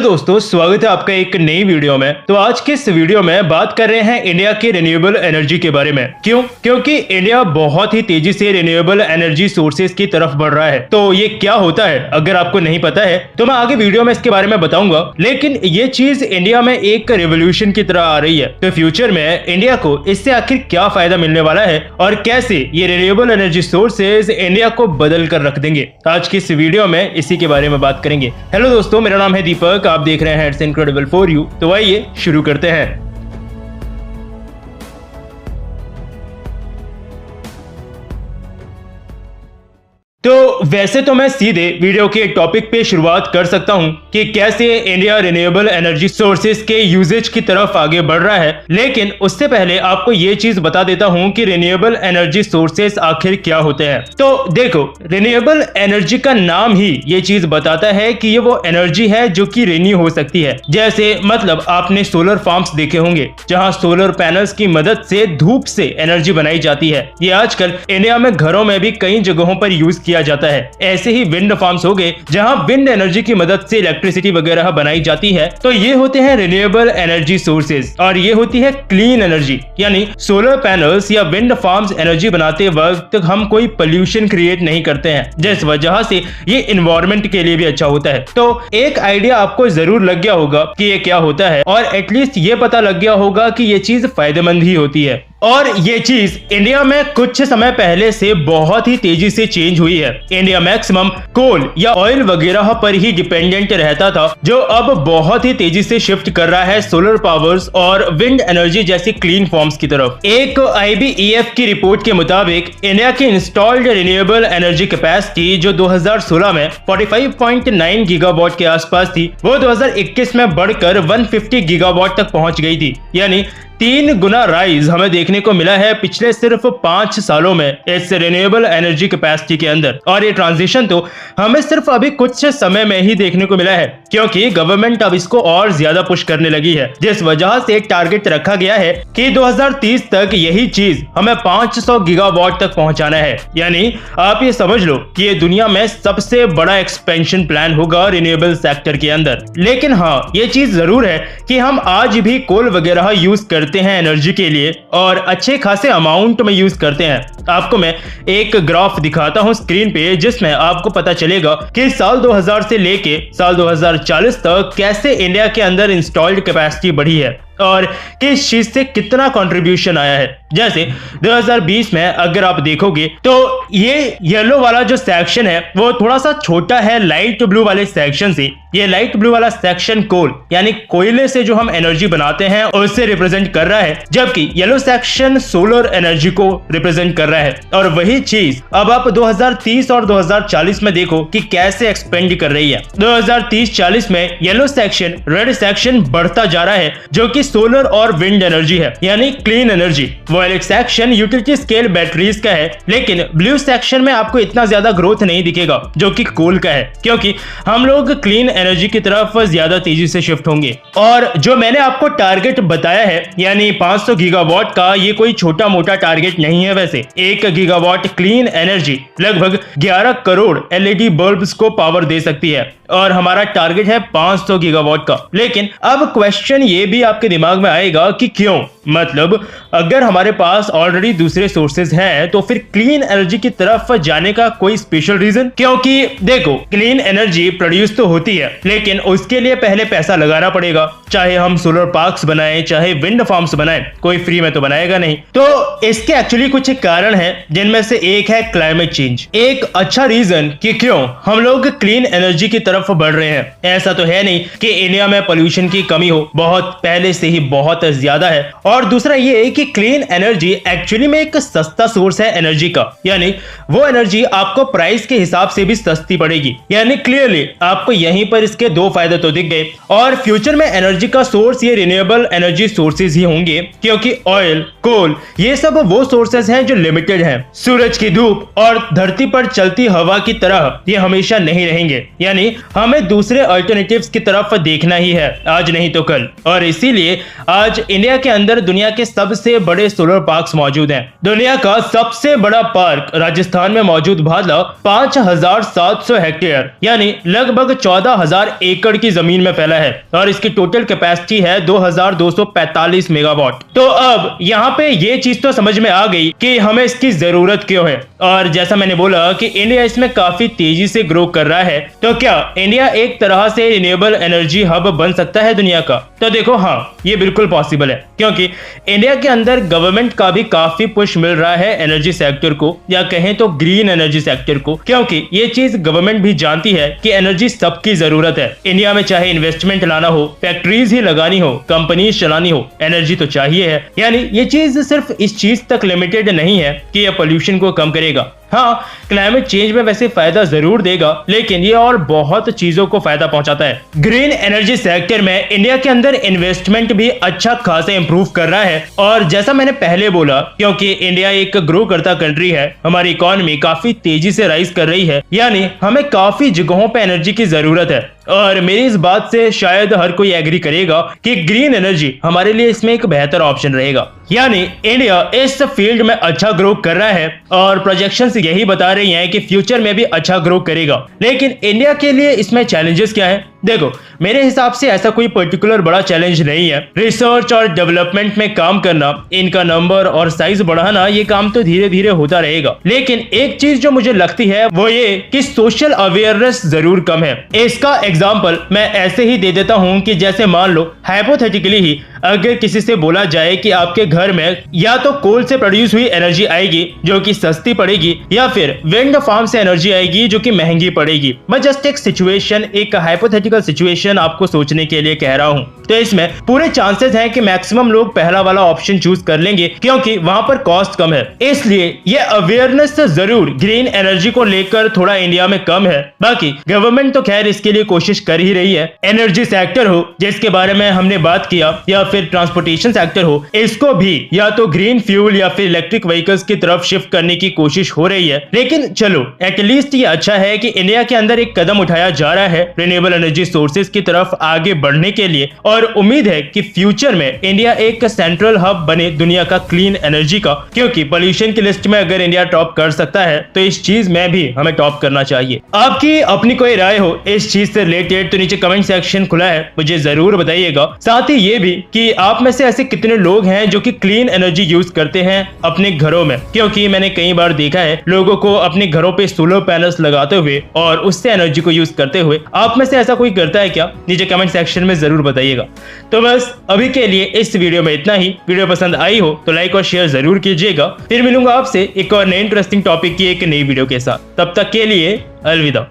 Hello दोस्तों, स्वागत है आपका एक नई वीडियो में। तो आज के इस वीडियो में बात कर रहे हैं इंडिया के रिन्यूएबल एनर्जी के बारे में। क्यों? क्योंकि इंडिया बहुत ही तेजी से रिन्यूएबल एनर्जी सोर्सेज की तरफ बढ़ रहा है। तो ये क्या होता है, अगर आपको नहीं पता है तो मैं आगे वीडियो में इसके बारे में बताऊंगा। लेकिन ये चीज इंडिया में एक रेवोल्यूशन की तरह आ रही है। तो फ्यूचर में इंडिया को इससे आखिर क्या फायदा मिलने वाला है और कैसे ये रिन्यूएबल एनर्जी सोर्सेज इंडिया को बदल कर रख देंगे, आज की इस वीडियो में इसी के बारे में बात करेंगे। हेलो दोस्तों, मेरा नाम है दीपक, आप देख रहे हैं इट्स इनक्रेडिबल फॉर यू। तो आइए शुरू करते हैं। तो वैसे तो मैं सीधे वीडियो के टॉपिक पे शुरुआत कर सकता हूं कि कैसे इंडिया रिन्यूएबल एनर्जी सोर्सेज के यूजेज की तरफ आगे बढ़ रहा है, लेकिन उससे पहले आपको ये चीज बता देता हूं कि रिन्यूएबल एनर्जी सोर्सेज आखिर क्या होते हैं। तो देखो, रिन्यूएबल एनर्जी का नाम ही ये चीज बताता है कि ये वो एनर्जी है जो कि रिन्यू हो सकती है। जैसे मतलब आपने सोलर फार्म्स देखे होंगे जहां सोलर पैनल्स की मदद से धूप से एनर्जी बनाई जाती है। ये आजकल इंडिया में घरों में भी कई जगहों पर यूज किया जाता है। ऐसे ही विंड फार्म्स हो गए जहां विंड एनर्जी की मदद से इलेक्ट्रिसिटी वगैरह बनाई जाती है। तो ये होते हैं रिन्यूएबल एनर्जी सोर्सेज। और ये होती है क्लीन एनर्जी, यानी सोलर पैनल्स या विंड फार्म्स एनर्जी बनाते वक्त हम कोई पोल्यूशन क्रिएट नहीं करते हैं, जिस वजह से ये इन्वायरमेंट के लिए भी अच्छा होता है। तो एक आइडिया आपको जरूर लग गया होगा कि ये क्या होता है, और एटलीस्ट ये पता लग गया होगा कि ये चीज फायदेमंद ही होती है। और ये चीज इंडिया में कुछ समय पहले से बहुत ही तेजी से चेंज हुई है। इंडिया मैक्सिमम कोल या ऑयल वगैरह पर ही डिपेंडेंट रहता था, जो अब बहुत ही तेजी से शिफ्ट कर रहा है सोलर पावर्स और विंड एनर्जी जैसी क्लीन फॉर्म्स की तरफ। एक IBEF की रिपोर्ट के मुताबिक इंडिया की इंस्टॉल्ड रिन्यूएबल एनर्जी कैपेसिटी जो 2016 में 45.9 गीगावाट के आसपास थी, वो 2021 में बढ़कर 150 गीगावाट तक पहुंच गई थी। यानी 3 गुना राइज हमें देखने को मिला है पिछले सिर्फ 5 सालों में इस रिन्यूएबल एनर्जी कैपेसिटी के अंदर। और ये ट्रांजिशन तो हमें सिर्फ अभी कुछ समय में ही देखने को मिला है, क्योंकि गवर्नमेंट अब इसको और ज्यादा पुश करने लगी है, जिस वजह से एक टारगेट रखा गया है कि 2030 तक यही चीज हमें 500 गीगावाट तक पहुंचाना है। यानी आप ये समझ लो कि ये दुनिया में सबसे बड़ा एक्सपेंशन प्लान होगा रिन्यूएबल सेक्टर के अंदर। लेकिन हाँ, ये चीज जरूर है कि हम आज भी कोल वगैरह यूज करते हैं एनर्जी के लिए, और अच्छे खासे अमाउंट में यूज करते हैं। आपको मैं एक ग्राफ दिखाता हूं स्क्रीन पे, जिसमें आपको पता चलेगा कि साल 2000 से लेके साल 2040 तक कैसे इंडिया के अंदर इंस्टॉल्ड कैपेसिटी बढ़ी है और किस चीज से कितना कंट्रीब्यूशन आया है। जैसे 2020 में अगर आप देखोगे तो ये येलो वाला जो सेक्शन है वो थोड़ा सा छोटा है लाइट ब्लू वाले सेक्शन से। ये लाइट ब्लू वाला सेक्शन कोल यानी कोयले से जो हम एनर्जी बनाते हैं उससे रिप्रेजेंट कर रहा है, जबकि येलो सेक्शन सोलर एनर्जी को रिप्रेजेंट कर रहा है। और वही चीज अब आप 2030 और 2040 में देखो कि कैसे एक्सपेंड कर रही है। 2030-40 में येलो सेक्शन रेड सेक्शन बढ़ता जा रहा है, जो कि सोलर और विंड एनर्जी है, यानी clean energy. Violet section utility scale batteries का है, लेकिन ब्लू सेक्शन में आपको इतना ज्यादा ग्रोथ नहीं दिखेगा, जो कि कोल का है, क्योंकि हम लोग क्लीन एनर्जी की तरफ ज्यादा तेजी से शिफ्ट होंगे। और जो मैंने आपको टारगेट बताया है यानी 500 गीगावाट का, ये कोई छोटा मोटा टारगेट नहीं है। वैसे 1 गीगावाट क्लीन एनर्जी लगभग 11 करोड़ LED बल्ब्स को पावर दे सकती है, और हमारा टारगेट है 500 गीगावाट का। लेकिन अब क्वेश्चन ये भी आपके दिमाग में आएगा कि क्यों, मतलब अगर हमारे पास ऑलरेडी दूसरे सोर्सेज हैं तो फिर क्लीन एनर्जी की तरफ जाने का कोई स्पेशल रीजन? क्योंकि देखो, क्लीन एनर्जी प्रोड्यूस तो होती है, लेकिन उसके लिए पहले पैसा लगाना पड़ेगा। चाहे हम सोलर पार्क्स बनाएं, चाहे विंड फार्म्स बनाएं, कोई फ्री में तो बनाएगा नहीं। तो इसके एक्चुअली कुछ कारण हैं, जिनमें से एक है क्लाइमेट चेंज। एक अच्छा रीजन कि क्यों हम लोग क्लीन एनर्जी की तरफ बढ़ रहे हैं। ऐसा तो है नहीं कि इंडिया में पोल्यूशन की कमी हो, बहुत पहले से ही बहुत ज्यादा है। और दूसरा ये है कि क्लीन एनर्जी एक्चुअली में एक सस्ता सोर्स है एनर्जी का, यानी वो एनर्जी आपको प्राइस के हिसाब से भी सस्ती पड़ेगी। यानी क्लियरली आपको यहीं पर इसके 2 फायदे तो दिख गए। और फ्यूचर में एनर्जी का सोर्स ये रिन्यूएबल एनर्जी सोर्सेज ही होंगे, क्योंकि ऑयल कोल, ये सब वो सोर्सेज हैं जो लिमिटेड हैं। सूरज की धूप और धरती पर चलती हवा की तरह ये हमेशा नहीं रहेंगे, यानी हमें दूसरे अल्टरनेटिव्स की तरफ देखना ही है, आज नहीं तो कल। और इसीलिए आज इंडिया के अंदर दुनिया के सबसे बड़े सोलर पार्क्स मौजूद हैं। दुनिया का सबसे बड़ा पार्क राजस्थान में मौजूद भादला 5700 हेक्टेयर यानी लगभग 14,000 एकड़ की जमीन में फैला है और इसकी टोटल कैपेसिटी है 2245 मेगावाट। तो अब यहाँ पे ये चीज तो समझ में आ गई कि हमें इसकी जरूरत क्यों है। और जैसा मैंने बोला कि इंडिया इसमें काफी तेजी से ग्रो कर रहा है, तो क्या इंडिया एक तरह से रिन्यूएबल एनर्जी हब बन सकता है दुनिया का? तो देखो, हाँ, ये बिल्कुल पॉसिबल है, क्योंकि इंडिया के अंदर गवर्नमेंट का भी काफी पुश मिल रहा है एनर्जी सेक्टर को, या कहें तो ग्रीन एनर्जी सेक्टर को, क्योंकि ये चीज गवर्नमेंट भी जानती है कि एनर्जी सबकी जरूरत है। इंडिया में चाहे इन्वेस्टमेंट लाना हो, फैक्ट्रीज ही लगानी हो, कंपनीज चलानी हो, एनर्जी तो चाहिए है। यानी ये चीज सिर्फ इस चीज तक लिमिटेड नहीं है कि यह पोल्यूशन को कम करेगा। हाँ, क्लाइमेट चेंज में वैसे फायदा जरूर देगा, लेकिन ये और बहुत चीजों को फायदा पहुंचाता है। ग्रीन एनर्जी सेक्टर में इंडिया के अंदर इन्वेस्टमेंट भी अच्छा खासा इंप्रूव कर रहा है। और जैसा मैंने पहले बोला, क्योंकि इंडिया एक ग्रो करता कंट्री है, हमारी इकोनॉमी काफी तेजी से राइज कर रही है, यानी हमें काफी जगहों पे एनर्जी की जरूरत है। और मेरी इस बात से शायद हर कोई एग्री करेगा कि ग्रीन एनर्जी हमारे लिए इसमें एक बेहतर ऑप्शन रहेगा। यानी इंडिया इस फील्ड में अच्छा ग्रो कर रहा है और प्रोजेक्शंस यही बता रही हैं कि फ्यूचर में भी अच्छा ग्रो करेगा। लेकिन इंडिया के लिए इसमें चैलेंजेस क्या है? देखो, मेरे हिसाब से ऐसा कोई पर्टिकुलर बड़ा चैलेंज नहीं है। रिसर्च और डेवलपमेंट में काम करना, इनका नंबर और साइज बढ़ाना, ये काम तो धीरे धीरे होता रहेगा। लेकिन एक चीज जो मुझे लगती है वो ये कि सोशल अवेयरनेस जरूर कम है। इसका एग्जांपल मैं ऐसे ही दे देता हूं कि जैसे मान लो हाइपोथेटिकली ही अगर किसी से बोला जाए कि आपके घर में या तो कोल से प्रोड्यूस हुई एनर्जी आएगी जो कि सस्ती पड़ेगी, या फिर विंड फार्म से एनर्जी आएगी जो कि महंगी पड़ेगी। मैं जस्ट एक सिचुएशन, एक हाइपोथेटिकल सिचुएशन आपको सोचने के लिए कह रहा हूं। तो इसमें पूरे चांसेस हैं कि मैक्सिमम लोग पहला वाला ऑप्शन चूज कर लेंगे, क्योंकि वहां पर कॉस्ट कम है। इसलिए ये अवेयरनेस जरूर ग्रीन एनर्जी को लेकर थोड़ा इंडिया में कम है। बाकी गवर्नमेंट तो खैर इसके लिए कोशिश कर ही रही है। एनर्जी सेक्टर हो जिसके बारे में हमने बात किया, या फिर ट्रांसपोर्टेशन सेक्टर हो, इसको भी या तो ग्रीन फ्यूल या फिर इलेक्ट्रिक व्हीकल्स की तरफ शिफ्ट करने की कोशिश हो रही है। लेकिन चलो, एटलीस्ट ये अच्छा है कि इंडिया के अंदर एक कदम उठाया जा रहा है रिन्यूएबल एनर्जी सोर्सेज की तरफ आगे बढ़ने के लिए। और उम्मीद है कि फ्यूचर में इंडिया एक सेंट्रल हब बने दुनिया का क्लीन एनर्जी का, क्योंकि पोल्यूशन की लिस्ट में अगर इंडिया टॉप कर सकता है तो इस चीज में भी हमें टॉप करना चाहिए। आपकी अपनी कोई राय हो इस चीज से रिलेटेड तो नीचे कमेंट सेक्शन खुला है, मुझे जरूर बताइएगा। साथ ही ये भी कि आप में से ऐसे कितने लोग हैं जो कि क्लीन एनर्जी यूज करते हैं अपने घरों में, क्योंकि मैंने कई बार देखा है लोगों को अपने घरों पे सोलर पैनल्स लगाते हुए और उससे एनर्जी को यूज करते हुए। आप में से ऐसा कोई करता है क्या? नीचे कमेंट सेक्शन में जरूर बताइएगा। तो बस अभी के लिए इस वीडियो में इतना ही। वीडियो पसंद आई हो तो लाइक और शेयर जरूर कीजिएगा। फिर मिलूंगा आपसे एक और नए इंटरेस्टिंग टॉपिक की एक नई वीडियो के साथ। तब तक के लिए अलविदा।